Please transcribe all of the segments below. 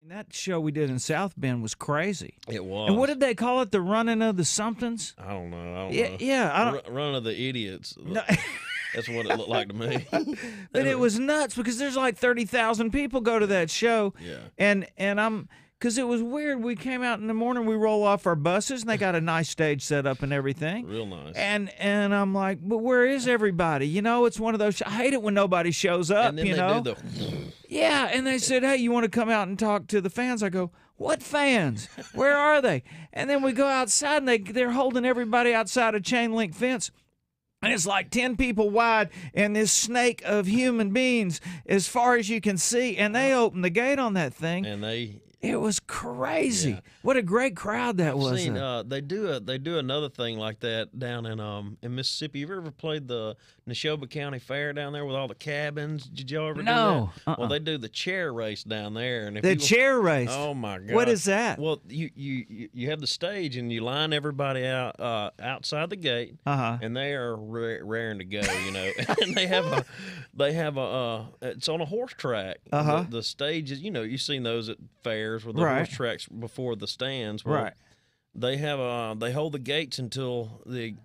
That show we did in South Bend was crazy. It was. And what did they call it? The running of the somethings? I don't know. Yeah. I don't. Run of the idiots. No. That's what it looked like to me. But it was nuts because there's like 30,000 people go to that show. Yeah. And because it was weird. We came out in the morning, we roll off our buses, and they got a nice stage set up and everything. Real nice. And I'm like, but where is everybody? You know, it's one of those. I hate it when nobody shows up. And then you they know. do the. Yeah, and they said, hey, you want to come out and talk to the fans? I go, what fans? Where are they? And then we go outside, and they're holding everybody outside a chain link fence. And it's like 10 people wide and this snake of human beings as far as you can see. And they opened the gate on that thing. And it was crazy. Yeah. What a great crowd that was. Seen, they do another thing like that down in Mississippi. You ever played the Neshoba County Fair down there with all the cabins? Did y'all ever do that? Well, they do the chair race down there. And if chair race. Oh my God! What is that? Well, you have the stage and you line everybody out outside the gate, and they are raring to go. You know, and they have a it's on a horse track. The stage is, you know, you've seen those at fairs with the horse tracks before the stands. Well, they have they hold the gates until the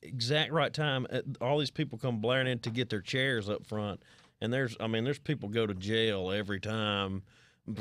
exact right time. All these people come blaring in to get their chairs up front, and there's people go to jail every time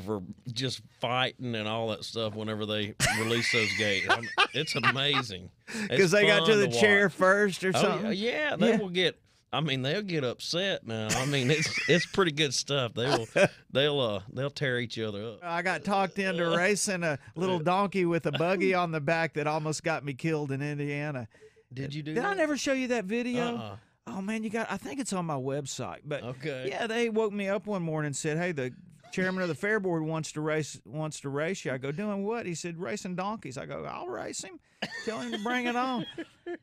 for just fighting and all that stuff whenever they release those gates. It's amazing because they got to the chair first or something. Yeah, they will get. They'll get upset now. It's pretty good stuff. They'll tear each other up. I got talked into racing a little donkey with a buggy on the back that almost got me killed in Indiana. Did you do that? Did I never show you that video? Oh man, I think it's on my website. But okay. Yeah, they woke me up one morning and said, "Hey, the chairman of the fair board wants to race you." I go, "Doing what?" He said, "Racing donkeys." I go, "I'll race him. Tell him to bring it on."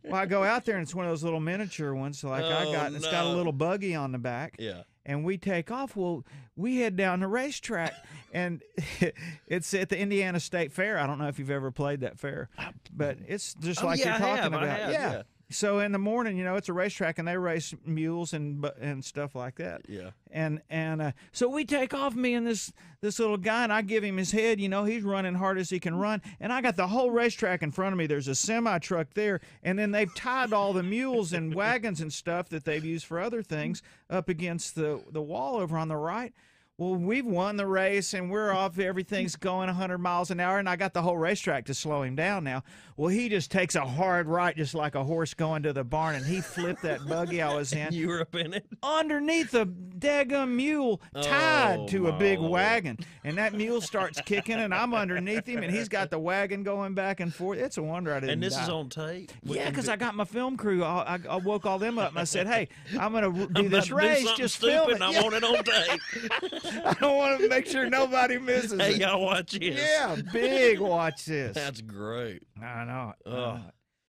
Well, I go out there and it's one of those little miniature ones like I got, and it's got a little buggy on the back. Yeah. And we take off. Well, we head down the racetrack, and it's at the Indiana State Fair. I don't know if you've ever played that fair, but it's just like you're talking about. Yeah. So in the morning, you know, it's a racetrack, and they race mules and stuff like that. Yeah. And so we take off, me and this little guy, and I give him his head. You know, he's running hard as he can run, and I got the whole racetrack in front of me. There's a semi truck there, and then they've tied all the mules and wagons and stuff that they've used for other things up against the wall over on the right. Well, we've won the race, and we're off. Everything's going 100 miles an hour, and I got the whole racetrack to slow him down now. Well, he just takes a hard right, just like a horse going to the barn, and he flipped that buggy I was in. You were up in it? Underneath a daggum mule tied to a big wagon. And that mule starts kicking, and I'm underneath him, and he's got the wagon going back and forth. It's a wonder I didn't And this die. is on tape? Yeah, because I got my film crew. I woke all them up, and I said, hey, I'm going to do this race. Just film it. I want it on tape. I don't want to make sure nobody misses it. Hey, y'all watch this. Yeah, big watch this. That's great. I know.